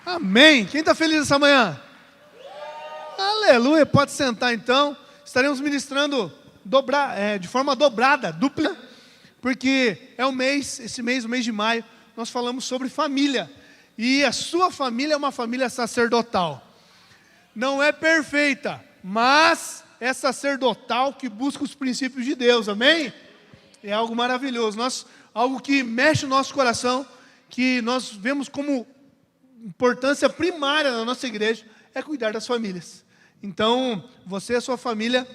Amém. Quem está feliz essa manhã? Aleluia. Pode sentar então. Estaremos ministrando de forma dobrada, dupla, porque é esse mês, o mês de maio, nós falamos sobre família. E a sua família é uma família sacerdotal. Não é perfeita, mas é sacerdotal que busca os princípios de Deus, amém? É algo maravilhoso, algo que mexe o nosso coração, que nós vemos como importância primária na nossa igreja, é cuidar das famílias. Então, você e a sua família,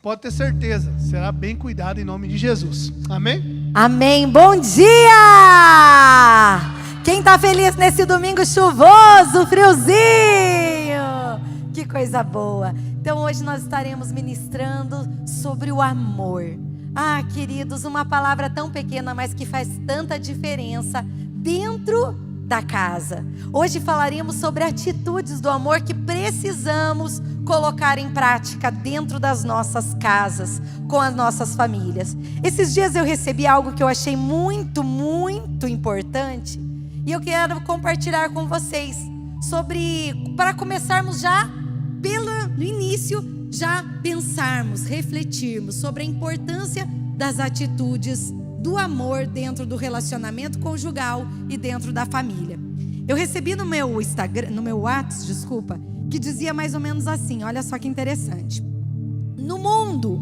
pode ter certeza, será bem cuidado em nome de Jesus, amém? Amém, bom dia! Quem está feliz nesse domingo chuvoso, friozinho? Que coisa boa! Então hoje nós estaremos ministrando sobre o amor. Ah, queridos, uma palavra tão pequena, mas que faz tanta diferença dentro da casa. Hoje falaremos sobre atitudes do amor que precisamos colocar em prática dentro das nossas casas, com as nossas famílias. Esses dias eu recebi algo que eu achei muito, muito importante e eu quero compartilhar com vocês para começarmos já no início, já pensarmos, refletirmos sobre a importância das atitudes do amor dentro do relacionamento conjugal e dentro da família. Eu recebi no meu Instagram, no meu WhatsApp, que dizia mais ou menos assim, olha só que interessante. No mundo,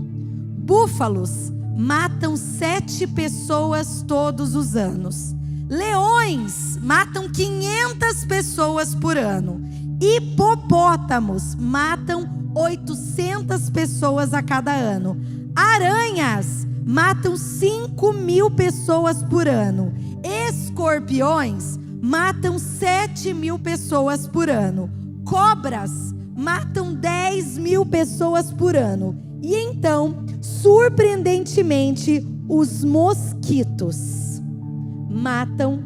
búfalos matam 7 pessoas todos os anos. Leões matam 500 pessoas por ano. Hipopótamos matam 800 pessoas a cada ano. Aranhas matam 5.000 pessoas por ano. Escorpiões matam 7.000 pessoas por ano. Cobras matam 10.000 pessoas por ano. E então, surpreendentemente, os mosquitos matam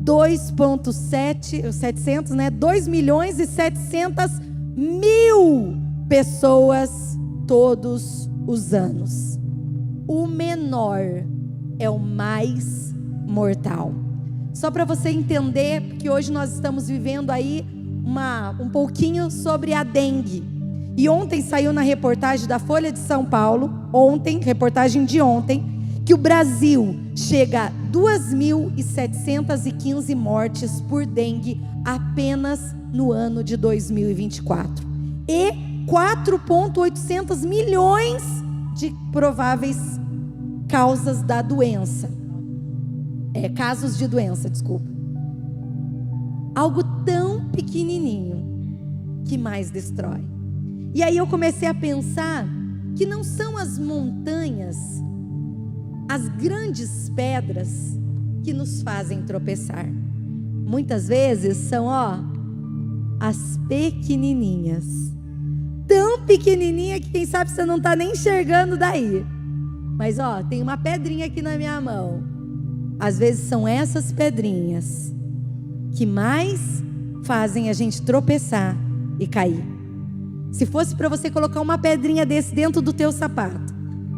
2.700.000 pessoas todos os anos. O menor é o mais mortal. Só para você entender, porque hoje nós estamos vivendo aí um pouquinho sobre a dengue. E ontem saiu na reportagem da Folha de São Paulo, reportagem de ontem, que o Brasil chega a 2.715 mortes por dengue apenas no ano de 2024. E 4.800 milhões de prováveis causas da doença. Casos de doença, desculpa. Algo tão pequenininho que mais destrói. E aí eu comecei a pensar que não são as montanhas, as grandes pedras que nos fazem tropeçar. Muitas vezes são, as pequenininhas. Tão pequenininha que quem sabe você não está nem enxergando daí. Mas tem uma pedrinha aqui na minha mão. Às vezes são essas pedrinhas que mais fazem a gente tropeçar e cair. Se fosse para você colocar uma pedrinha desse dentro do teu sapato,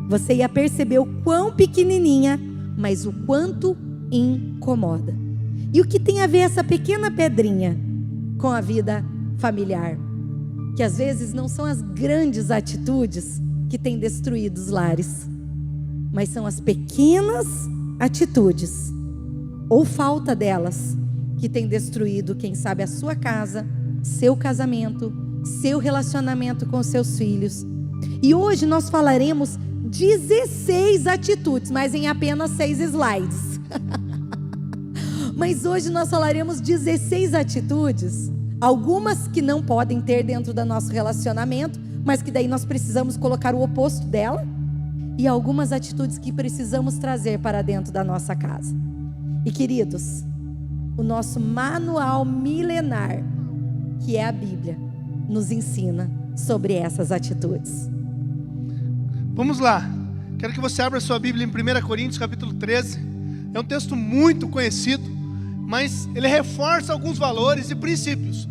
você ia perceber o quão pequenininha, mas o quanto incomoda. E o que tem a ver essa pequena pedrinha com a vida familiar? Que às vezes não são as grandes atitudes que têm destruído os lares, mas são as pequenas atitudes, ou falta delas, que têm destruído, quem sabe, a sua casa, seu casamento, seu relacionamento com seus filhos. E hoje nós falaremos 16 atitudes, mas em apenas 6 slides. Mas hoje nós falaremos 16 atitudes, algumas que não podem ter dentro do nosso relacionamento, mas que daí nós precisamos colocar o oposto dela, e algumas atitudes que precisamos trazer para dentro da nossa casa. E queridos, o nosso manual milenar, que é a Bíblia, nos ensina sobre essas atitudes. Vamos lá, quero que você abra sua Bíblia em 1 Coríntios capítulo 13, é um texto muito conhecido, mas ele reforça alguns valores e princípios,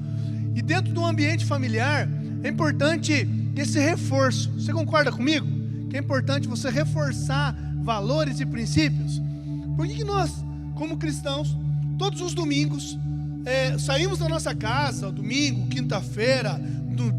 e dentro do ambiente familiar, é importante esse reforço. Você concorda comigo? Que é importante você reforçar valores e princípios? Por que nós, como cristãos, todos os domingos, saímos da nossa casa, domingo, quinta-feira,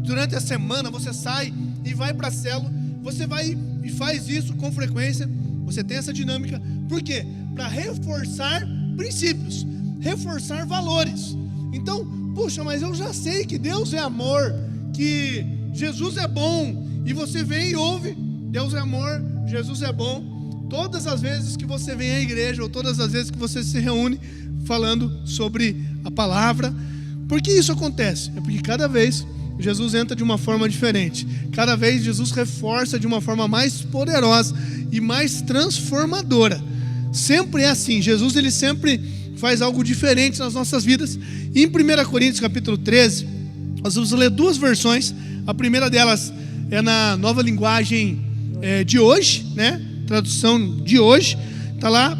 durante a semana, você sai e vai para a célula, você vai e faz isso com frequência, você tem essa dinâmica. Por quê? Para reforçar princípios, reforçar valores. Então, puxa, mas eu já sei que Deus é amor, que Jesus é bom, e você vem e ouve, Deus é amor, Jesus é bom, todas as vezes que você vem à igreja, ou todas as vezes que você se reúne falando sobre a palavra. Por que isso acontece? É porque cada vez Jesus entra de uma forma diferente, cada vez Jesus reforça de uma forma mais poderosa e mais transformadora. Sempre é assim, Jesus ele sempre faz algo diferente nas nossas vidas. E em 1 Coríntios capítulo 13, nós vamos ler duas versões. A primeira delas é na nova linguagem de hoje, né? Tradução de hoje, está lá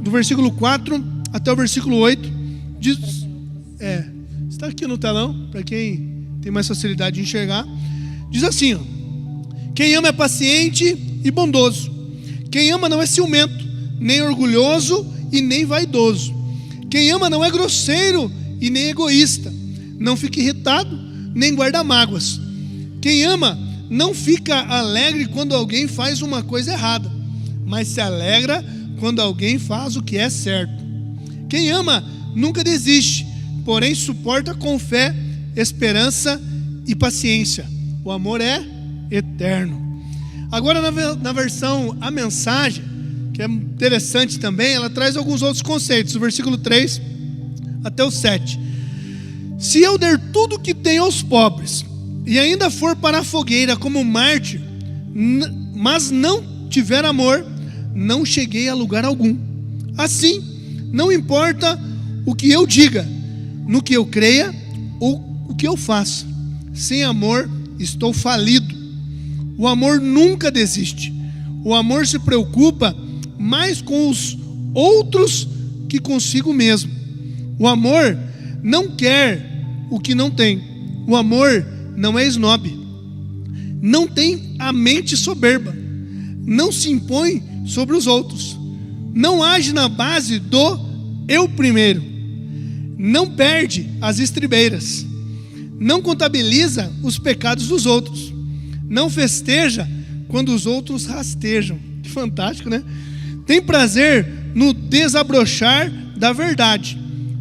do versículo 4 até o versículo 8. Diz, está aqui no telão, para quem tem mais facilidade de enxergar. Diz assim, ó: quem ama é paciente e bondoso. Quem ama não é ciumento, nem orgulhoso e nem vaidoso. Quem ama não é grosseiro e nem egoísta. Não fica irritado, nem guarda mágoas. Quem ama não fica alegre quando alguém faz uma coisa errada, mas se alegra quando alguém faz o que é certo. Quem ama nunca desiste, porém suporta com fé, esperança e paciência. O amor é eterno. Agora na versão A Mensagem, que é interessante também, ela traz alguns outros conceitos, do versículo 3 até o 7. Se eu der tudo o que tenho aos pobres, e ainda for para a fogueira como mártir, mas não tiver amor, não cheguei a lugar algum. Assim, não importa o que eu diga, no que eu creia ou o que eu faça, sem amor estou falido. O amor nunca desiste. O amor se preocupa mais com os outros que consigo mesmo. O amor não quer o que não tem. O amor não é esnobe, não tem a mente soberba, não se impõe sobre os outros, não age na base do eu primeiro, não perde as estribeiras, não contabiliza os pecados dos outros, não festeja quando os outros rastejam. Que fantástico, né? Tem prazer no desabrochar da verdade,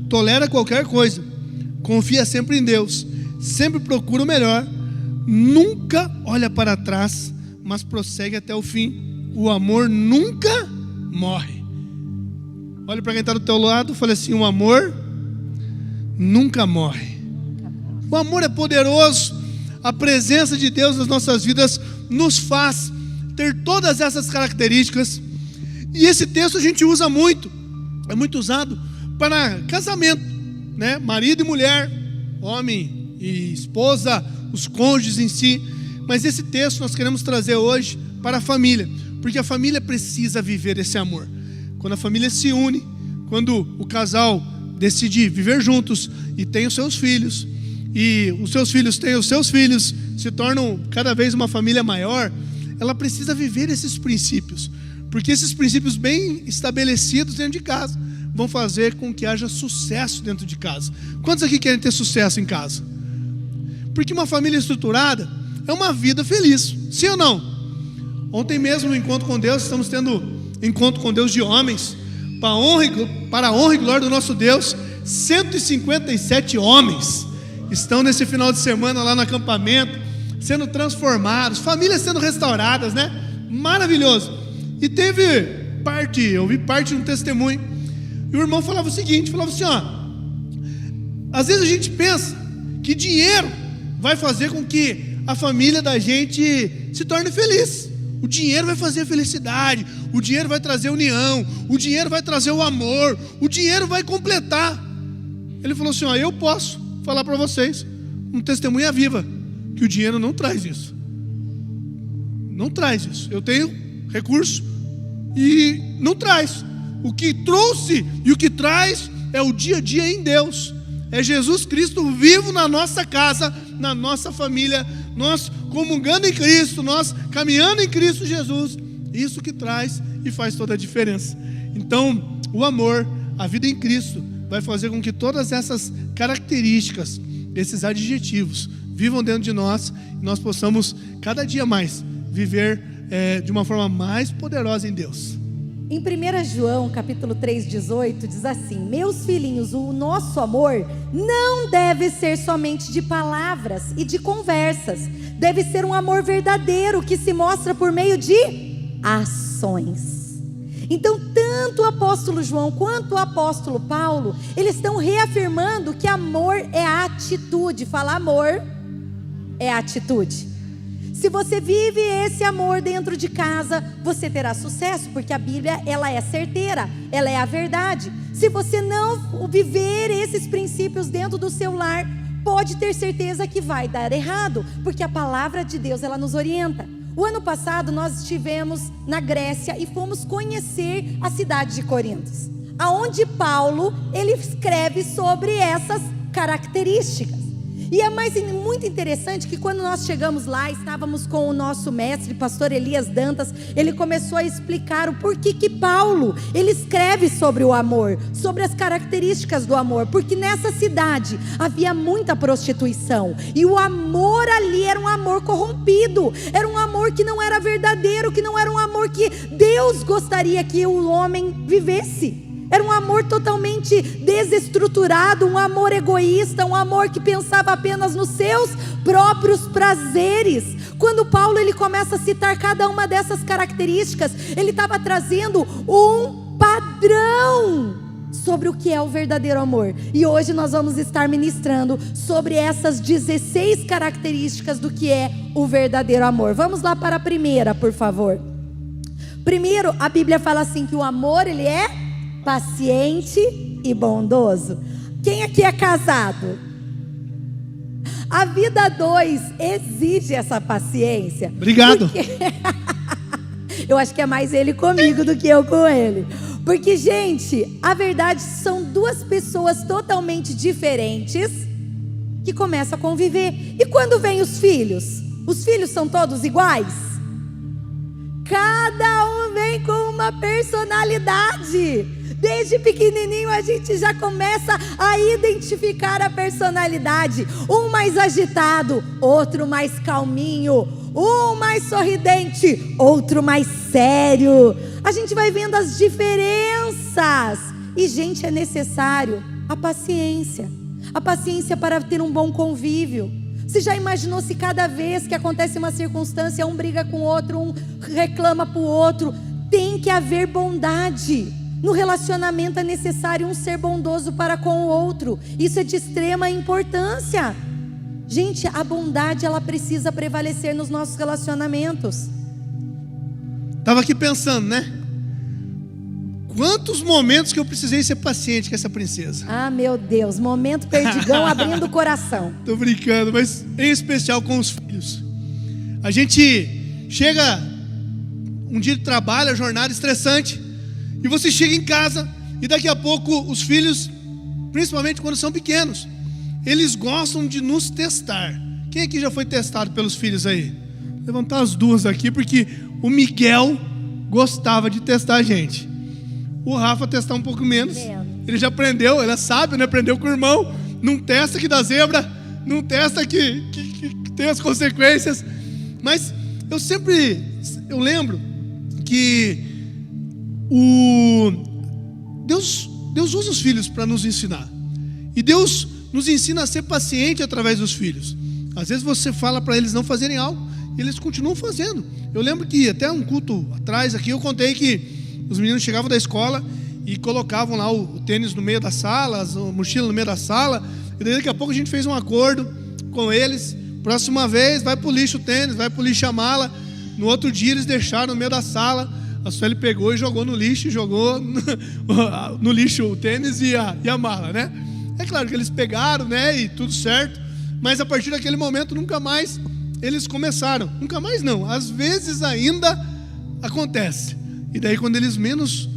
tolera qualquer coisa, confia sempre em Deus, sempre procura o melhor, nunca olha para trás, mas prossegue até o fim. O amor nunca morre. Olha para quem está do teu lado e fala assim: o amor nunca morre. O amor é poderoso. A presença de Deus nas nossas vidas nos faz ter todas essas características. E esse texto a gente usa muito, é muito usado para casamento, né? Marido e mulher, homem e esposa, os cônjuges em si. Mas esse texto nós queremos trazer hoje para a família, porque a família precisa viver esse amor. Quando a família se une, quando o casal decide viver juntos e tem os seus filhos, e os seus filhos têm os seus filhos, se tornam cada vez uma família maior, ela precisa viver esses princípios, porque esses princípios bem estabelecidos dentro de casa vão fazer com que haja sucesso dentro de casa. Quantos aqui querem ter sucesso em casa? Porque uma família estruturada é uma vida feliz, sim ou não? Ontem mesmo no Encontro com Deus, estamos tendo Encontro com Deus de homens, para a honra e glória do nosso Deus. 157 homens estão nesse final de semana lá no acampamento, sendo transformados, famílias sendo restauradas, né? Maravilhoso. E eu vi parte de um testemunho, e o irmão falava o seguinte, falava assim, ó: às vezes a gente pensa que dinheiro vai fazer com que a família da gente se torne feliz. O dinheiro vai fazer a felicidade, o dinheiro vai trazer união, o dinheiro vai trazer o amor, o dinheiro vai completar. Ele falou assim, ó: eu posso falar para vocês, um testemunha viva, que o dinheiro não traz isso. Não traz isso. Eu tenho recurso e não traz. O que trouxe e o que traz é o dia a dia em Deus. É Jesus Cristo vivo na nossa casa, na nossa família, nós comungando em Cristo, nós caminhando em Cristo Jesus. Isso que traz e faz toda a diferença. Então, o amor, a vida em Cristo, vai fazer com que todas essas características, esses adjetivos, vivam dentro de nós e nós possamos cada dia mais viver de uma forma mais poderosa em Deus. Em 1 João, capítulo 3:18, diz assim: meus filhinhos, o nosso amor não deve ser somente de palavras e de conversas. Deve ser um amor verdadeiro que se mostra por meio de ações. Então, tanto o apóstolo João quanto o apóstolo Paulo, eles estão reafirmando que amor é atitude. Fala, amor é atitude. Se você vive esse amor dentro de casa, você terá sucesso, porque a Bíblia, ela é certeira, ela é a verdade. Se você não viver esses princípios dentro do seu lar, pode ter certeza que vai dar errado, porque a palavra de Deus, ela nos orienta. O ano passado nós estivemos na Grécia e fomos conhecer a cidade de Corinto, aonde Paulo, ele escreve sobre essas características. E é muito interessante que quando nós chegamos lá, estávamos com o nosso mestre, pastor Elias Dantas. Ele começou a explicar o porquê que Paulo, ele escreve sobre o amor, sobre as características do amor, porque nessa cidade havia muita prostituição, e o amor ali era um amor corrompido, era um amor que não era verdadeiro, que não era um amor que Deus gostaria que o homem vivesse. Era um amor totalmente desestruturado, um amor egoísta, um amor que pensava apenas nos seus próprios prazeres. Quando Paulo, ele começa a citar cada uma dessas características, ele estava trazendo um padrão sobre o que é o verdadeiro amor. E hoje nós vamos estar ministrando sobre essas 16 características do que é o verdadeiro amor. Vamos lá para a primeira, por favor. Primeiro, a Bíblia fala assim que o amor, ele é paciente e bondoso. Quem aqui é casado? A vida 2 exige essa paciência. Obrigado. Eu acho que é mais ele comigo do que eu com ele. Porque, gente, a verdade são duas pessoas totalmente diferentes que começam a conviver. E quando vem os filhos? Os filhos são todos iguais? Cada um vem com uma personalidade. Desde pequenininho a gente já começa a identificar a personalidade. Um mais agitado, outro mais calminho. Um mais sorridente, outro mais sério. A gente vai vendo as diferenças. E, gente, é necessário a paciência. A paciência para ter um bom convívio. Você já imaginou se cada vez que acontece uma circunstância, um briga com o outro, um reclama para o outro? Tem que haver bondade. No relacionamento é necessário um ser bondoso para com o outro. Isso é de extrema importância. Gente, a bondade, ela precisa prevalecer nos nossos relacionamentos. Estava aqui pensando, né? Quantos momentos que eu precisei ser paciente com essa princesa. Ah, meu Deus, momento perdigão abrindo o coração. Tô brincando, mas em especial com os filhos. A gente chega um dia de trabalho, a jornada estressante, e você chega em casa e daqui a pouco os filhos, principalmente quando são pequenos, eles gostam de nos testar. Quem aqui já foi testado pelos filhos aí? Levantar as duas aqui, porque o Miguel gostava de testar a gente. O Rafa testar um pouco menos. Ele já aprendeu, ele é sábio, né? Aprendeu com o irmão. Não testa que dá zebra, não testa que tem as consequências. Mas eu lembro que Deus usa os filhos para nos ensinar. E Deus nos ensina a ser paciente através dos filhos. Às vezes você fala para eles não fazerem algo e eles continuam fazendo. Eu lembro que até um culto atrás aqui eu contei que os meninos chegavam da escola e colocavam lá o tênis no meio da sala, a mochila no meio da sala, e daí daqui a pouco a gente fez um acordo com eles: próxima vez vai pro lixo o tênis, vai pro lixo a mala. No outro dia eles deixaram no meio da sala. A Sueli pegou e jogou no lixo, jogou no lixo o tênis e a mala, né? É claro que eles pegaram, né, e tudo certo, mas a partir daquele momento nunca mais eles começaram. Nunca mais não, às vezes ainda acontece. E daí quando eles menos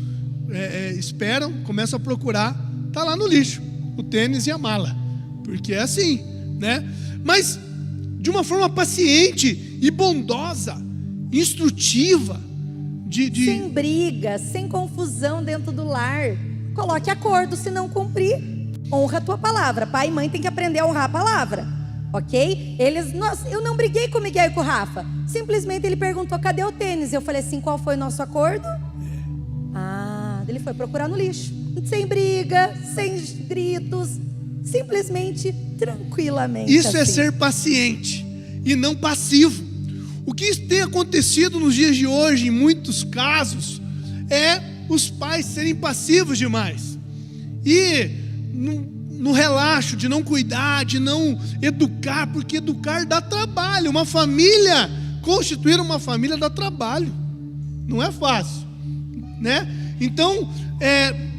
esperam, começam a procurar, tá lá no lixo o tênis e a mala, porque é assim, né? Mas de uma forma paciente e bondosa, instrutiva, sem briga, sem confusão dentro do lar. coloque acordo. Se não cumprir, honra a tua palavra. Pai e mãe tem que aprender a honrar a palavra, ok? Eu não briguei com o Miguel e com o Rafa. Simplesmente ele perguntou, cadê o tênis? Eu falei assim, qual foi o nosso acordo? Ele foi procurar no lixo. Sem briga, sem gritos, simplesmente, tranquilamente. Isso é ser paciente e não passivo. O que tem acontecido nos dias de hoje, em muitos casos, é os pais serem passivos demais. E no relaxo de não cuidar, de não educar, porque educar dá trabalho. Uma família, constituir uma família dá trabalho. Não é fácil, né? Então,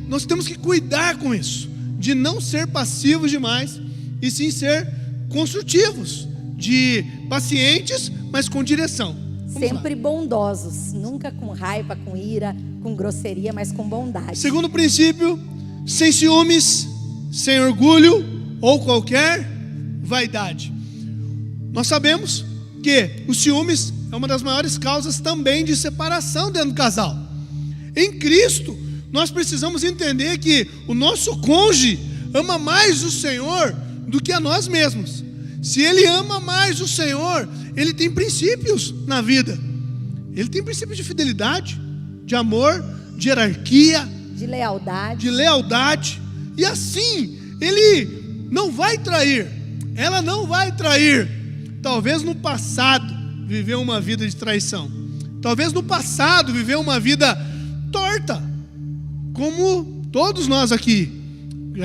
nós temos que cuidar com isso, de não ser passivos demais, e sim ser construtivos, de pacientes, mas com direção. Sempre bondosos, nunca com raiva, com ira, com grosseria, mas com bondade. Segundo princípio, sem ciúmes, sem orgulho ou qualquer vaidade. Nós sabemos que os ciúmes é uma das maiores causas também de separação dentro do casal. Em Cristo, nós precisamos entender que o nosso cônjuge ama mais o Senhor do que a nós mesmos. Se ele ama mais o Senhor, ele tem princípios na vida. Ele tem princípios de fidelidade, de amor, de hierarquia, de lealdade. E assim, ele não vai trair, ela não vai trair. Talvez no passado viveu uma vida de traição. Talvez no passado viveu uma vida torta, como todos nós aqui.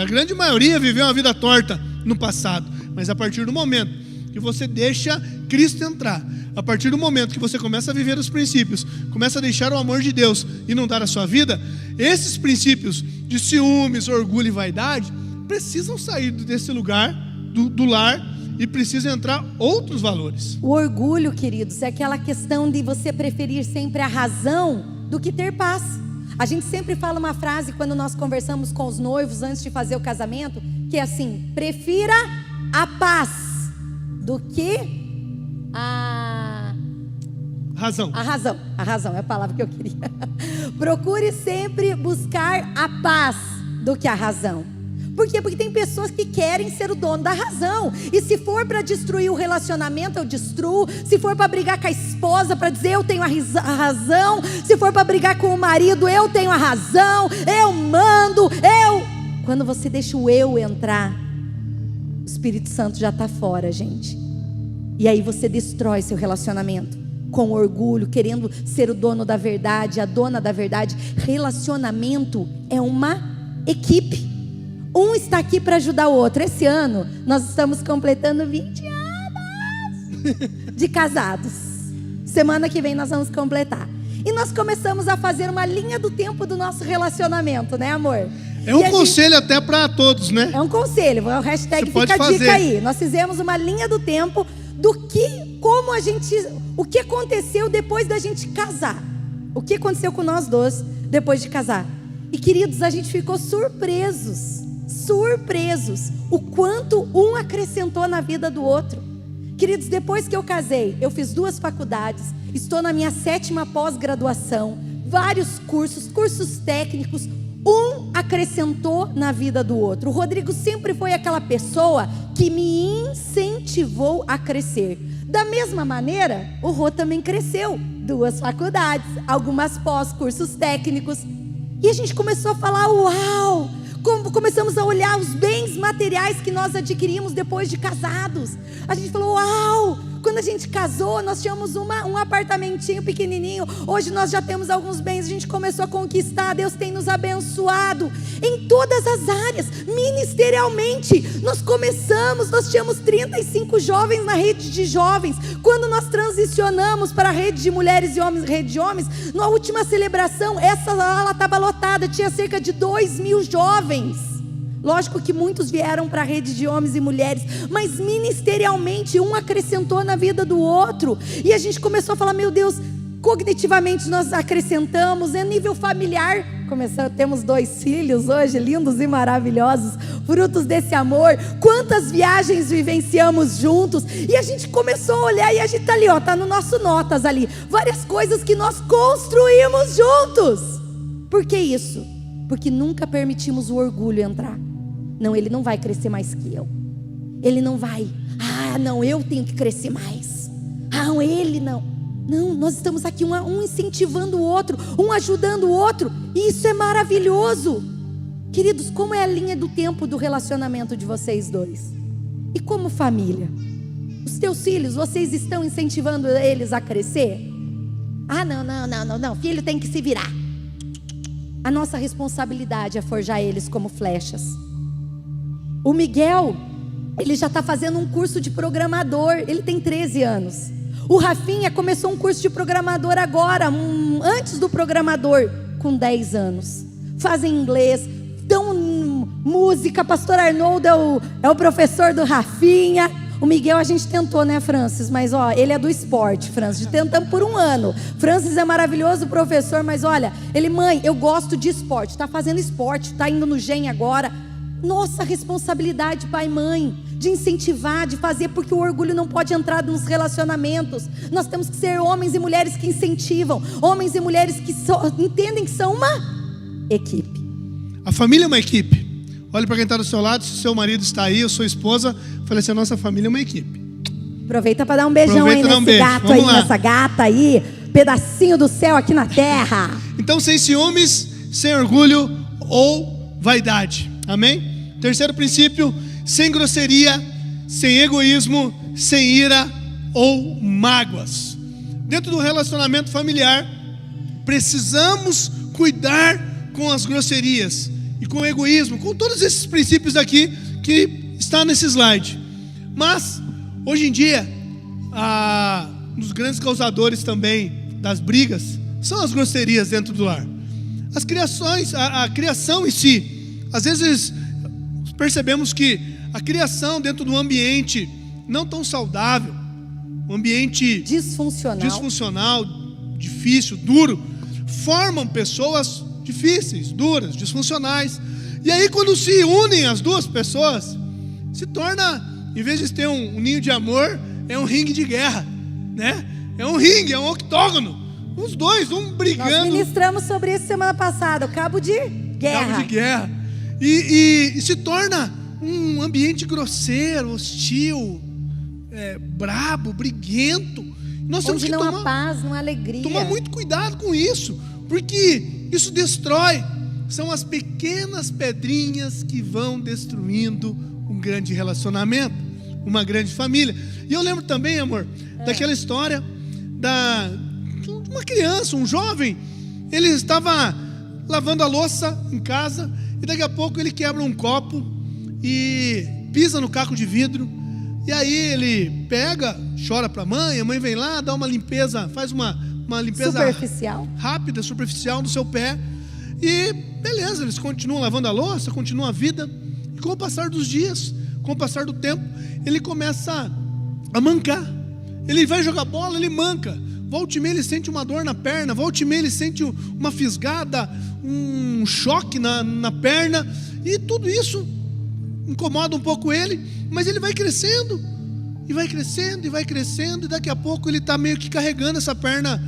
A grande maioria viveu uma vida torta no passado. Mas a partir do momento que você deixa Cristo entrar, a partir do momento que você começa a viver os princípios, começa a deixar o amor de Deus inundar a sua vida, esses princípios de ciúmes, orgulho e vaidade precisam sair desse lugar, do lar, e precisam entrar outros valores. O orgulho, queridos, é aquela questão de você preferir sempre a razão do que ter paz. A gente sempre fala uma frase quando nós conversamos com os noivos antes de fazer o casamento, que é assim: prefira a paz do que a razão. A razão é a palavra que eu queria. Procure sempre buscar a paz do que a razão. Por quê? Porque tem pessoas que querem ser o dono da razão. E se for para destruir o relacionamento, eu destruo. Se for para brigar com a esposa, para dizer eu tenho a razão. Se for para brigar com o marido, eu tenho a razão. Eu mando, Quando você deixa o eu entrar, o Espírito Santo já está fora, gente. E aí você destrói seu relacionamento com orgulho, querendo ser o dono da verdade, a dona da verdade. Relacionamento é uma equipe. Um está aqui para ajudar o outro. Esse ano nós estamos completando 20 anos de casados. Semana que vem nós vamos completar. E nós começamos a fazer uma linha do tempo do nosso relacionamento, né, amor? É um conselho até para todos, né? É um conselho, o hashtag fica a dica aí. Nós fizemos uma linha do tempo o que aconteceu depois da gente casar. O que aconteceu com nós dois depois de casar. E queridos, a gente ficou surpresos o quanto um acrescentou na vida do outro. Queridos, depois que eu casei, eu fiz 2 faculdades, estou na minha 7ª pós-graduação, vários cursos técnicos. Um acrescentou na vida do outro. O Rodrigo sempre foi aquela pessoa que me incentivou a crescer. Da mesma maneira, o Rô também cresceu. 2 faculdades, algumas cursos técnicos. E a gente começou a falar, uau! Começamos a olhar os bens materiais que nós adquirimos depois de casados. A gente falou, uau! Quando a gente casou, nós tínhamos um apartamentinho pequenininho. Hoje nós já temos alguns bens. A gente começou a conquistar. Deus tem nos abençoado em todas as áreas. Ministerialmente, nós tínhamos 35 jovens na rede de jovens. Quando nós transicionamos para a rede de mulheres e homens, rede de homens, na última celebração, essa aula estava lotada. Tinha cerca de 2.000 jovens. Lógico que muitos vieram para a rede de homens e mulheres, mas ministerialmente um acrescentou na vida do outro. E a gente começou a falar, meu Deus, cognitivamente nós acrescentamos, a nível familiar. Temos 2 filhos hoje, lindos e maravilhosos, frutos desse amor. Quantas viagens vivenciamos juntos. E a gente começou a olhar, e a gente está ali, está no nosso notas ali. Várias coisas que nós construímos juntos. Por que isso? Porque nunca permitimos o orgulho entrar. Não, ele não vai crescer mais que eu. Ele não vai. Ah, não, eu tenho que crescer mais. Ah, ele não. Não, nós estamos aqui um incentivando o outro, um ajudando o outro. E isso é maravilhoso. Queridos, como é a linha do tempo do relacionamento de vocês dois? E como família? Os teus filhos, vocês estão incentivando eles a crescer? Ah, não, filho tem que se virar. A nossa responsabilidade é forjar eles como flechas. O Miguel, ele já está fazendo um curso de programador, ele tem 13 anos. O Rafinha começou um curso de programador agora, antes do programador, com 10 anos. Fazem inglês, dão música, pastor Arnoldo é o professor do Rafinha. O Miguel a gente tentou, né, Francis? Mas ele é do esporte, Francis. Tentamos por 1 ano. Francis é maravilhoso professor, mas olha, mãe, eu gosto de esporte. Está fazendo esporte, está indo no GEM agora. Nossa responsabilidade, pai e mãe, de incentivar, de fazer, porque o orgulho não pode entrar nos relacionamentos. Nós temos que ser homens e mulheres que incentivam, homens e mulheres que entendem que são uma equipe. A família é uma equipe. Olhe para quem está do seu lado, se seu marido está aí, ou sua esposa, fale assim: a nossa família é uma equipe. Aproveita para dar um beijão aí nesse gato aí, nessa gata aí, pedacinho do céu aqui na terra. Então, sem ciúmes, sem orgulho ou vaidade. Amém? Terceiro princípio: sem grosseria, sem egoísmo, sem ira ou mágoas. Dentro do relacionamento familiar, precisamos cuidar com as grosserias e com o egoísmo, com todos esses princípios aqui que está nesse slide. Mas, hoje em dia, um dos grandes causadores também das brigas são as grosserias dentro do lar. As criações, a criação em si. Às vezes percebemos que a criação dentro de um ambiente não tão saudável, um ambiente disfuncional, difícil, duro, formam pessoas difíceis, duras, disfuncionais. E aí, quando se unem as duas pessoas, se torna, em vez de ter um ninho de amor, é um ringue de guerra, né? É um ringue, é um octógono. Os dois, um brigando. Nós ministramos sobre isso semana passada, o cabo de guerra. Cabo de guerra. E se torna um ambiente grosseiro, hostil, brabo, briguento. Nós temos que não há paz, não há alegria. Tomar muito cuidado com isso, porque isso destrói. São as pequenas pedrinhas que vão destruindo um grande relacionamento, uma grande família. E eu lembro também, amor, daquela história de uma criança, um jovem. Ele estava lavando a louça em casa e daqui a pouco ele quebra um copo e pisa no caco de vidro. E aí ele pega, chora para a mãe vem lá, dá uma limpeza, faz uma limpeza rápida, superficial no seu pé. E beleza, eles continuam lavando a louça, continuam a vida. E com o passar dos dias, com o passar do tempo, ele começa a mancar. Ele vai jogar bola, ele manca. Volta e meia ele sente uma dor na perna, volta e meia ele sente uma fisgada, um choque na perna. E tudo isso incomoda um pouco ele, mas ele vai crescendo, e vai crescendo, e vai crescendo. E daqui a pouco ele está meio que carregando essa perna,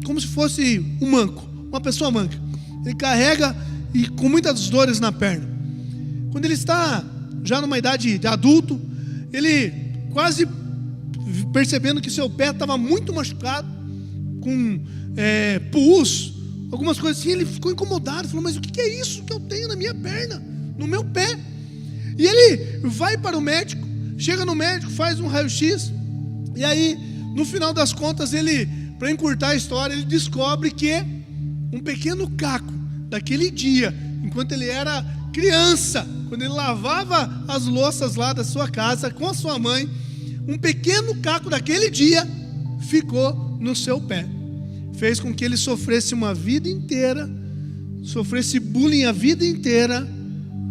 como se fosse um manco, uma pessoa manca. Ele carrega e com muitas dores na perna. Quando ele está já numa idade de adulto, ele quase percebendo que seu pé estava muito machucado, com pus, algumas coisas assim, ele ficou incomodado, falou: mas o que é isso que eu tenho na minha perna, no meu pé? E ele vai para o médico, chega no médico, faz um raio-x, e aí, no final das contas, ele, para encurtar a história, ele descobre que um pequeno caco daquele dia, enquanto ele era criança, quando ele lavava as louças lá da sua casa com a sua mãe, um pequeno caco daquele dia ficou no seu pé. Fez com que ele sofresse uma vida inteira, sofresse bullying a vida inteira,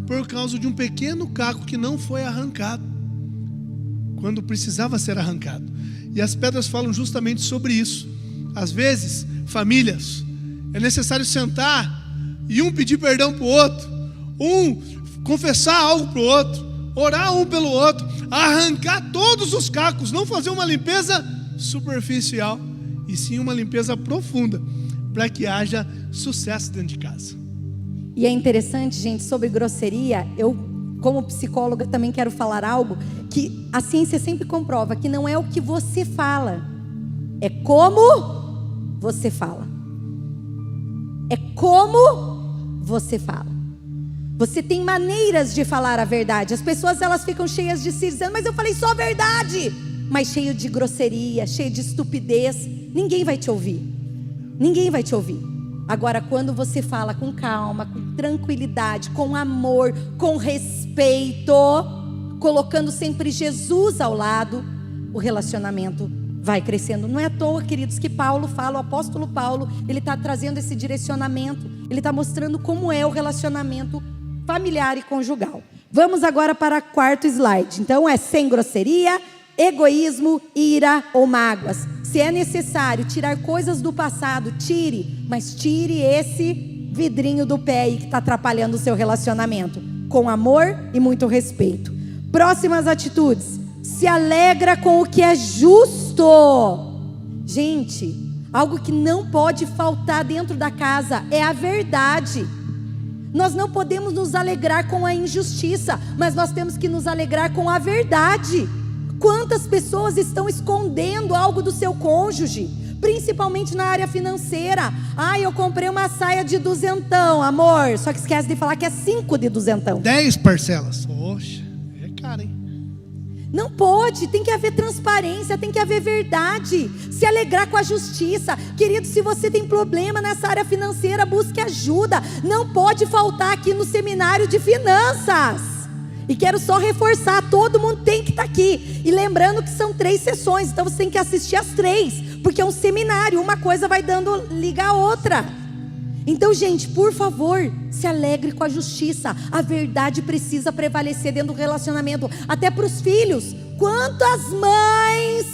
por causa de um pequeno caco que não foi arrancado, quando precisava ser arrancado. E as pedras falam justamente sobre isso. Às vezes, famílias, é necessário sentar e um pedir perdão para o outro, um confessar algo para o outro, orar um pelo outro, arrancar todos os cacos, não fazer uma limpeza superficial, e sim uma limpeza profunda, para que haja sucesso dentro de casa. E é interessante, gente, sobre grosseria, eu, como psicóloga, também quero falar algo que a ciência sempre comprova, que não é o que você fala, é como você fala. É como você fala. Você tem maneiras de falar a verdade. As pessoas, elas ficam cheias de si, dizendo, mas eu falei só a verdade. Mas cheio de grosseria, cheio de estupidez, ninguém vai te ouvir. Ninguém vai te ouvir. Agora, quando você fala com calma, com tranquilidade, com amor, com respeito, colocando sempre Jesus ao lado, o relacionamento vai crescendo. Não é à toa, queridos, que Paulo fala, o apóstolo Paulo, ele está trazendo esse direcionamento, ele está mostrando como é o relacionamento familiar e conjugal. Vamos agora para o quarto slide. Então é sem grosseria, egoísmo, ira ou mágoas. Se é necessário tirar coisas do passado, tire, mas tire esse vidrinho do pé aí que está atrapalhando o seu relacionamento, com amor e muito respeito. Próximas atitudes: se alegra com o que é justo. Gente, algo que não pode faltar dentro da casa é a verdade. Nós não podemos nos alegrar com a injustiça, mas nós temos que nos alegrar com a verdade. Quantas pessoas estão escondendo algo do seu cônjuge, principalmente na área financeira? Eu comprei uma saia de 200, amor, só que esquece de falar que é 5 de 200. 10 parcelas. Poxa, é caro, hein? Não pode, tem que haver transparência, tem que haver verdade, se alegrar com a justiça. Querido, se você tem problema nessa área financeira, busque ajuda. Não pode faltar aqui no seminário de finanças. E quero só reforçar, todo mundo tem que estar aqui. E lembrando que são 3 sessões, então você tem que assistir as 3, porque é um seminário, uma coisa vai dando liga a outra. Então, gente, por favor, se alegre com a justiça. A verdade precisa prevalecer dentro do relacionamento, até para os filhos. Quantas mães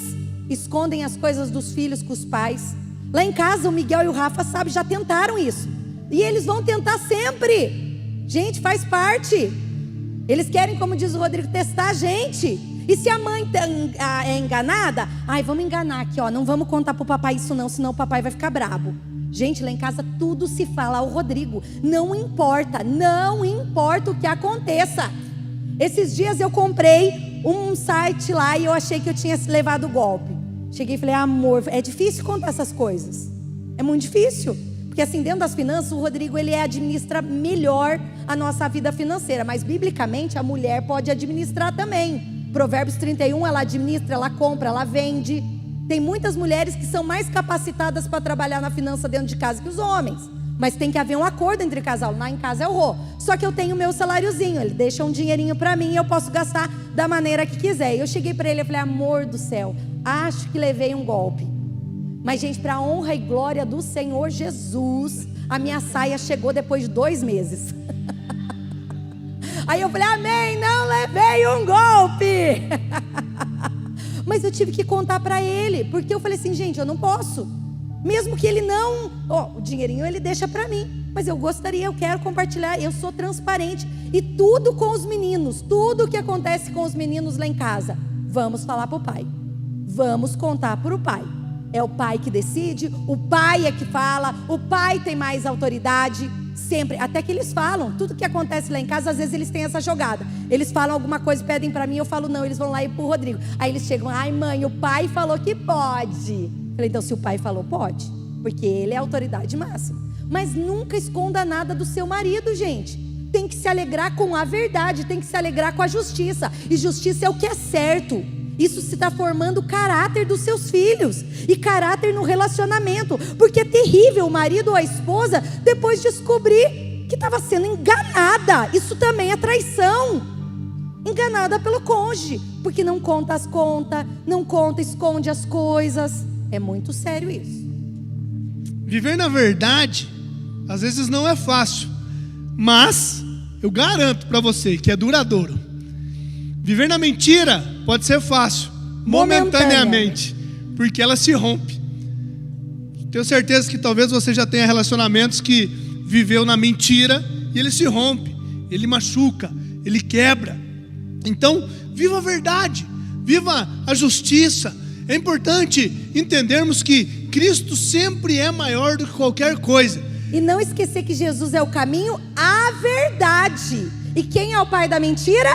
escondem as coisas dos filhos com os pais? Lá em casa, o Miguel e o Rafa, sabe, já tentaram isso. E eles vão tentar sempre. Gente, faz parte. Eles querem, como diz o Rodrigo, testar a gente. E se a mãe é enganada, vamos enganar aqui, ó, não vamos contar para o papai isso não, senão o papai vai ficar brabo. Gente, lá em casa tudo se fala ao Rodrigo. Não importa o que aconteça. Esses dias eu comprei um site lá e eu achei que eu tinha levado o golpe. Cheguei e falei, amor, é difícil contar essas coisas. É muito difícil. Porque assim, dentro das finanças, o Rodrigo, ele administra melhor a nossa vida financeira. Mas, biblicamente, a mulher pode administrar também. Provérbios 31, ela administra, ela compra, ela vende. Tem muitas mulheres que são mais capacitadas para trabalhar na finança dentro de casa que os homens. Mas tem que haver um acordo entre casal. Lá em casa é o Rô. Só que eu tenho o meu saláriozinho. Ele deixa um dinheirinho para mim e eu posso gastar da maneira que quiser. Eu cheguei para ele e falei, amor do céu, acho que levei um golpe. Mas, gente, para a honra e glória do Senhor Jesus, a minha saia chegou depois de 2 meses. Aí eu falei, amém, não levei um golpe. Mas eu tive que contar para ele, porque eu falei assim, gente, eu não posso. Mesmo que ele não, o dinheirinho ele deixa para mim, mas eu gostaria, eu quero compartilhar, eu sou transparente. E tudo com os meninos, tudo que acontece com os meninos lá em casa, vamos falar para o pai. Vamos contar para o pai. É o pai que decide, o pai é que fala, o pai tem mais autoridade, sempre, até que eles falam, tudo que acontece lá em casa, às vezes eles têm essa jogada, eles falam alguma coisa, pedem para mim, eu falo não, eles vão lá e pro Rodrigo, aí eles chegam, ai mãe, o pai falou que pode. Falei, então se o pai falou, pode, porque ele é a autoridade máxima. Mas nunca esconda nada do seu marido, gente. Tem que se alegrar com a verdade, tem que se alegrar com a justiça, e justiça é o que é certo. Isso se está formando o caráter dos seus filhos e caráter no relacionamento, porque é terrível o marido ou a esposa depois descobrir que estava sendo enganada. Isso também é traição. Enganada pelo cônjuge, porque não conta as contas, não conta, esconde as coisas. É muito sério isso. Viver na verdade às vezes não é fácil, mas eu garanto para você que é duradouro. Viver na mentira pode ser fácil, momentaneamente, porque ela se rompe. Tenho certeza que talvez você já tenha relacionamentos que viveu na mentira e ele se rompe, ele machuca, ele quebra. Então, viva a verdade, viva a justiça. É importante entendermos que Cristo sempre é maior do que qualquer coisa. E não esquecer que Jesus é o caminho, a verdade. E quem é o pai da mentira?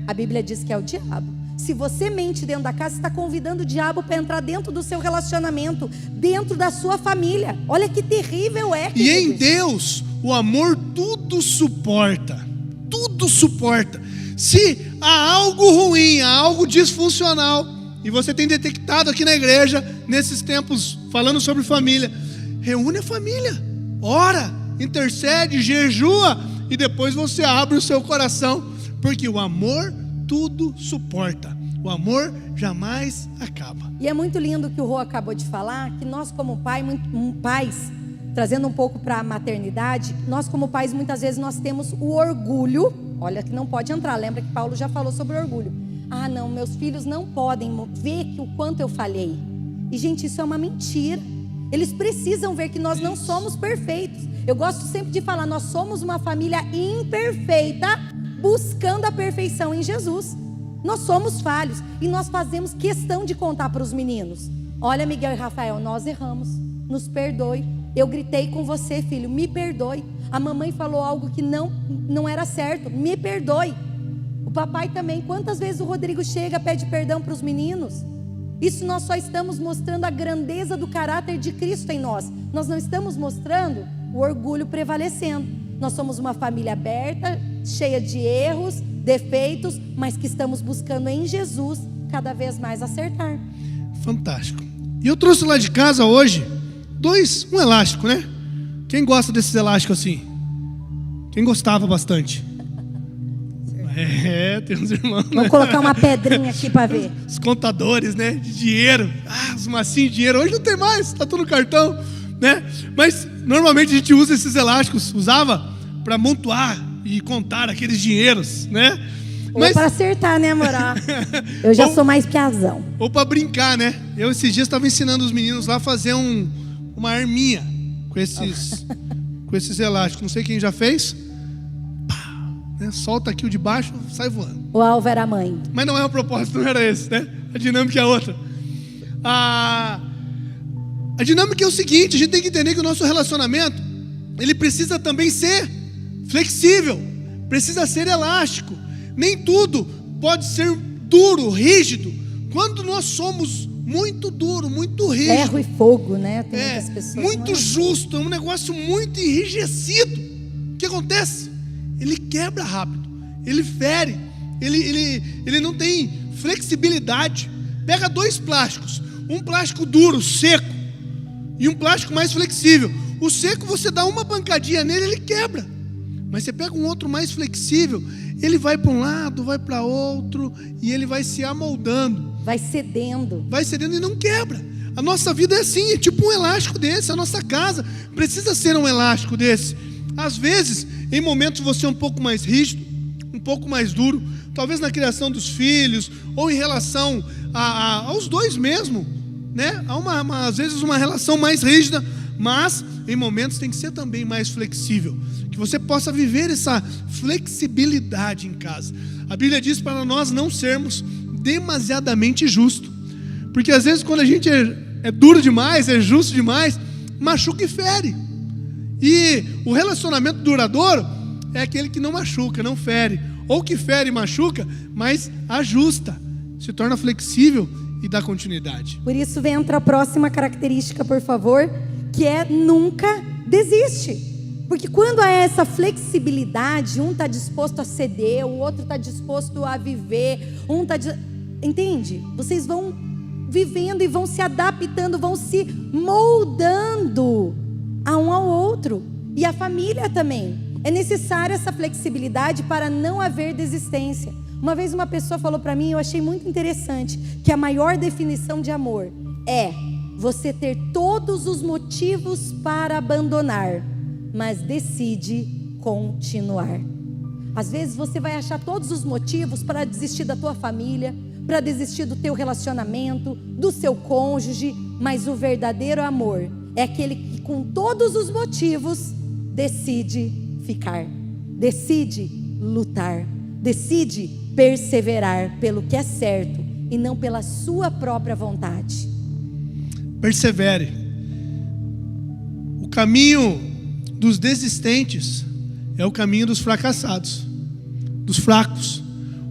A Bíblia diz que é o diabo. Se você mente dentro da casa, você está convidando o diabo para entrar dentro do seu relacionamento, dentro da sua família. Olha que terrível é, queridos. E em Deus, o amor tudo suporta. Tudo suporta. Se há algo ruim, há algo disfuncional, e você tem detectado aqui na igreja, nesses tempos, falando sobre família, reúne a família, ora, intercede, jejua, e depois você abre o seu coração, porque o amor tudo suporta. O amor jamais acaba. E é muito lindo o que o Rô acabou de falar, que nós como pais, trazendo um pouco para a maternidade, nós como pais muitas vezes nós temos o orgulho, olha que não pode entrar, lembra que Paulo já falou sobre o orgulho. Ah não, meus filhos não podem ver que o quanto eu falhei. E gente, isso é uma mentira. Eles precisam ver que nós não somos perfeitos. Eu gosto sempre de falar, nós somos uma família imperfeita, buscando a perfeição em Jesus. Nós somos falhos e nós fazemos questão de contar para os meninos. Olha, Miguel e Rafael, nós erramos, nos perdoe. Eu gritei com você, filho, me perdoe. A mamãe falou algo que não era certo, me perdoe. O papai também, quantas vezes o Rodrigo chega, pede perdão para os meninos? Isso nós só estamos mostrando a grandeza do caráter de Cristo em nós. Nós não estamos mostrando o orgulho prevalecendo. Nós somos uma família aberta, cheia de erros, defeitos, mas que estamos buscando em Jesus cada vez mais acertar. Fantástico. E eu trouxe lá de casa hoje um elástico, né? Quem gosta desses elásticos assim? Quem gostava bastante? Tem uns irmãos, né? Vamos colocar uma pedrinha aqui para ver. Os contadores, né? De dinheiro. Os massinhos de dinheiro. Hoje não tem mais, tá tudo no cartão, né? Mas normalmente a gente usa esses elásticos, usava para amontoar e contar aqueles dinheiros, né? Ou para acertar, né, amor? Eu já sou mais piazão. Ou para brincar, né? Eu esses dias estava ensinando os meninos lá a fazer uma arminha com esses elásticos. Não sei quem já fez. Pá, né? Solta aqui o de baixo, sai voando. O alvo era a mãe. Mas não é o propósito, não era esse, né? A dinâmica é outra. A dinâmica é o seguinte: a gente tem que entender que o nosso relacionamento, ele precisa também ser flexível, precisa ser elástico. Nem tudo pode ser duro, rígido. Quando nós somos muito duro, muito rígido, ferro e fogo, né? Tem muitas pessoas, muito justo, é um negócio muito enrijecido. O que acontece? Ele quebra rápido, ele fere, ele não tem flexibilidade. Pega dois plásticos, um plástico duro, seco, e um plástico mais flexível. O seco, você dá uma pancadinha nele, ele quebra. Mas você pega um outro mais flexível, ele vai para um lado, vai para outro, e ele vai se amoldando. Vai cedendo E não quebra. A nossa vida é assim, é tipo um elástico desse. A nossa casa precisa ser um elástico desse. Às vezes, em momentos você é um pouco mais rígido, um pouco mais duro, talvez na criação dos filhos, ou em relação aos dois mesmo, né? Há às vezes uma relação mais rígida, mas em momentos tem que ser também mais flexível, que você possa viver essa flexibilidade em casa. A Bíblia diz para nós não sermos demasiadamente justos, porque às vezes quando a gente é duro demais, é justo demais, machuca e fere. E o relacionamento duradouro é aquele que não machuca, não fere, ou que fere e machuca, mas ajusta, se torna flexível e dá continuidade. Por isso entra a próxima característica, por favor, que é nunca desiste. Porque quando há essa flexibilidade, um está disposto a ceder, o outro está disposto a viver, entende? Vocês vão vivendo e vão se adaptando, vão se moldando a um ao outro. E a família também. É necessária essa flexibilidade para não haver desistência. Uma vez uma pessoa falou para mim, eu achei muito interessante, que a maior definição de amor é você ter todos os motivos para abandonar, mas decide continuar. Às vezes você vai achar todos os motivos para desistir da tua família, para desistir do teu relacionamento, do seu cônjuge, mas o verdadeiro amor é aquele que com todos os motivos decide ficar, decide lutar, decide perseverar pelo que é certo e não pela sua própria vontade. Persevere, caminho dos desistentes é o caminho dos fracassados, dos fracos.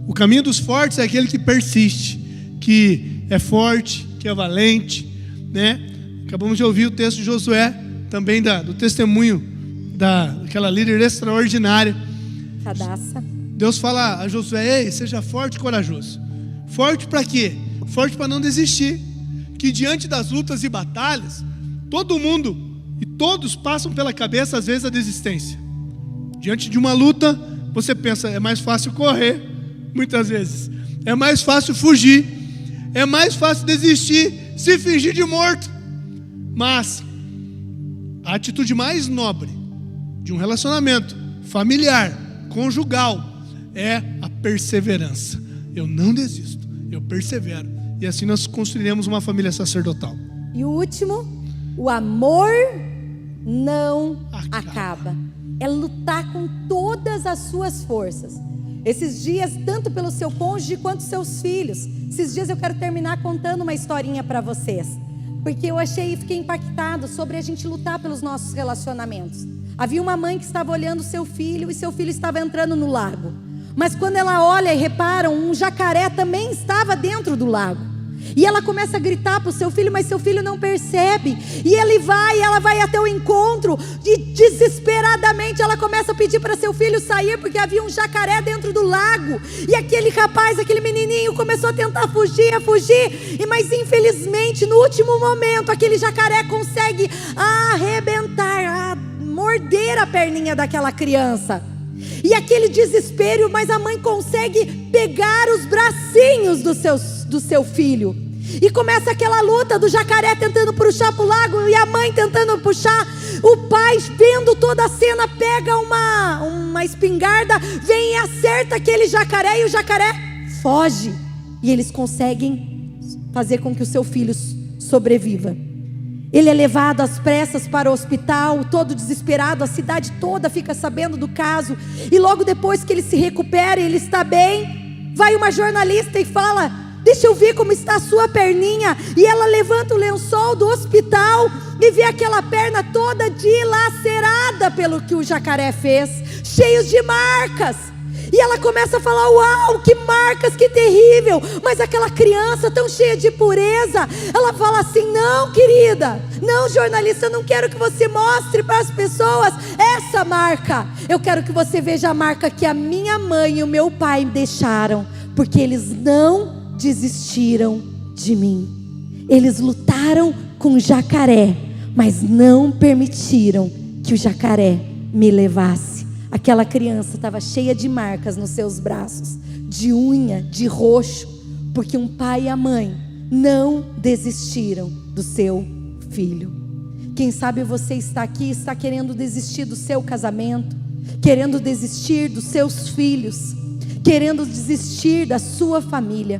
O caminho dos fortes é aquele que persiste, que é forte, que é valente, né? Acabamos de ouvir o texto de Josué, também do testemunho daquela líder extraordinária. Cadastra. Deus fala a Josué: ei, seja forte e corajoso. Forte para quê? Forte para não desistir. Que diante das lutas e batalhas, todo mundo e todos passam pela cabeça às vezes a desistência. Diante de uma luta, você pensa, é mais fácil correr, muitas vezes. É mais fácil fugir. É mais fácil desistir, se fingir de morto. Mas a atitude mais nobre de um relacionamento familiar, conjugal, é a perseverança. Eu não desisto, eu persevero. E assim nós construiremos uma família sacerdotal. E o último, o amor não acaba. É lutar com todas as suas forças. Esses dias, tanto pelo seu cônjuge quanto seus filhos. Esses dias eu quero terminar contando uma historinha para vocês, porque eu fiquei impactado sobre a gente lutar pelos nossos relacionamentos. Havia uma mãe que estava olhando seu filho, e seu filho estava entrando no lago. Mas quando ela olha e repara, um jacaré também estava dentro do lago. E ela começa a gritar para o seu filho, mas seu filho não percebe. E ela vai até o encontro, e desesperadamente ela começa a pedir para seu filho sair, porque havia um jacaré dentro do lago. E aquele rapaz, aquele menininho começou a tentar fugir, mas infelizmente no último momento aquele jacaré consegue arrebentar, morder a perninha daquela criança. E aquele desespero, mas a mãe consegue pegar os bracinhos do seu filho. E começa aquela luta do jacaré tentando puxar para o lago e a mãe tentando puxar. O pai, vendo toda a cena, pega uma espingarda, vem e acerta aquele jacaré, e o jacaré foge. E eles conseguem fazer com que o seu filho sobreviva. Ele é levado às pressas para o hospital, todo desesperado. A cidade toda fica sabendo do caso. E logo depois que ele se recupera e ele está bem, vai uma jornalista e fala: deixa eu ver como está a sua perninha. E ela levanta o lençol do hospital e vê aquela perna toda dilacerada pelo que o jacaré fez, cheios de marcas. E ela começa a falar: uau, que marcas, que terrível. Mas aquela criança tão cheia de pureza, ela fala assim: não, querida, não, jornalista, eu não quero que você mostre para as pessoas essa marca. Eu quero que você veja a marca que a minha mãe e o meu pai deixaram, porque eles não desistiram de mim. Eles lutaram com o jacaré, mas não permitiram que o jacaré me levasse. Aquela criança estava cheia de marcas nos seus braços, de unha, de roxo, porque um pai e a mãe não desistiram do seu filho. Quem sabe você está aqui, está querendo desistir do seu casamento, querendo desistir dos seus filhos, querendo desistir da sua família.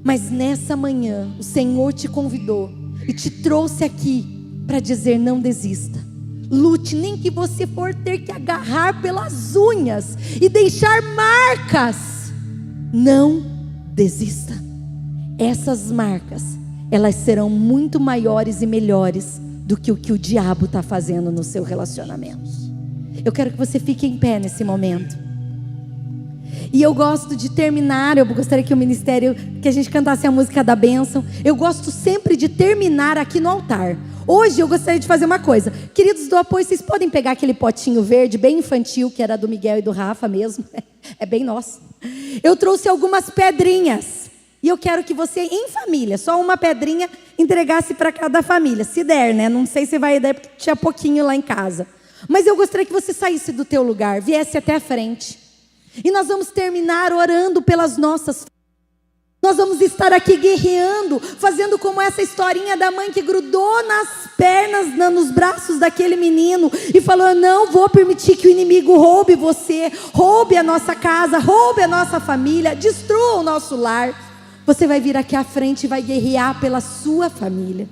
Mas nessa manhã o Senhor te convidou e te trouxe aqui para dizer: não desista. Lute, nem que você for ter que agarrar pelas unhas e deixar marcas. Não desista. Essas marcas, elas serão muito maiores e melhores do que o que o diabo está fazendo no seu relacionamento. Eu quero que você fique em pé nesse momento. E eu gosto de terminar, eu gostaria que o ministério, que a gente cantasse a música da bênção. Eu gosto sempre de terminar aqui no altar. Hoje eu gostaria de fazer uma coisa. Queridos do apoio, vocês podem pegar aquele potinho verde, bem infantil, que era do Miguel e do Rafa mesmo. É bem nosso. Eu trouxe algumas pedrinhas. E eu quero que você, em família, só uma pedrinha, entregasse para cada família. Se der, né? Não sei se vai dar, porque tinha pouquinho lá em casa. Mas eu gostaria que você saísse do teu lugar, viesse até a frente. E nós vamos terminar orando pelas nossas famílias. Nós vamos estar aqui guerreando, fazendo como essa historinha da mãe que grudou nas pernas, nos braços daquele menino e falou: não vou permitir que o inimigo roube você, roube a nossa casa, roube a nossa família, destrua o nosso lar. Você vai vir aqui à frente e vai guerrear pela sua família.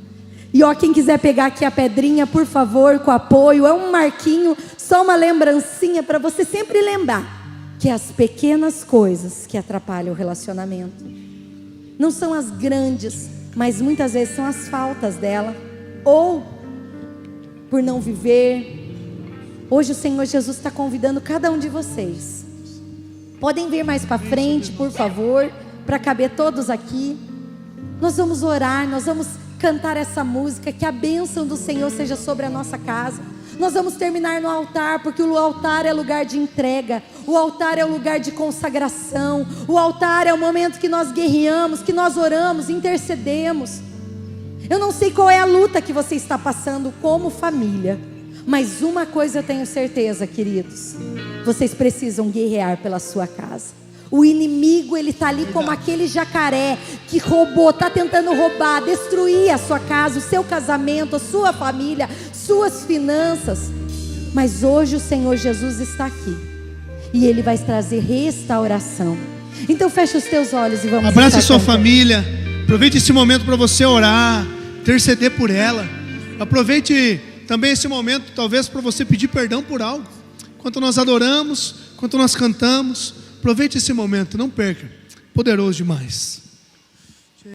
E ó, quem quiser pegar aqui a pedrinha, por favor, com apoio, é um marquinho, só uma lembrancinha para você sempre lembrar que as pequenas coisas que atrapalham o relacionamento não são as grandes, mas muitas vezes são as faltas dela, ou por não viver. Hoje o Senhor Jesus está convidando cada um de vocês. Podem vir mais para frente, por favor, para caber todos aqui. Nós vamos orar, nós vamos cantar essa música, que a bênção do Senhor seja sobre a nossa casa. Nós vamos terminar no altar, porque o altar é lugar de entrega, o altar é o lugar de consagração, o altar é o momento que nós guerreamos, que nós oramos, intercedemos. Eu não sei qual é a luta que você está passando como família, mas uma coisa eu tenho certeza, queridos: vocês precisam guerrear pela sua casa. O inimigo, ele está ali como aquele jacaré que roubou, está tentando roubar, destruir a sua casa, o seu casamento, a sua família, suas finanças. Mas hoje o Senhor Jesus está aqui e Ele vai trazer restauração. Então fecha os teus olhos e vamos abrace a sua família. Aproveite esse momento para você orar, interceder por ela. Aproveite também esse momento, talvez, para você pedir perdão por algo. Enquanto nós adoramos, enquanto nós cantamos, aproveite esse momento, não perca. Poderoso demais.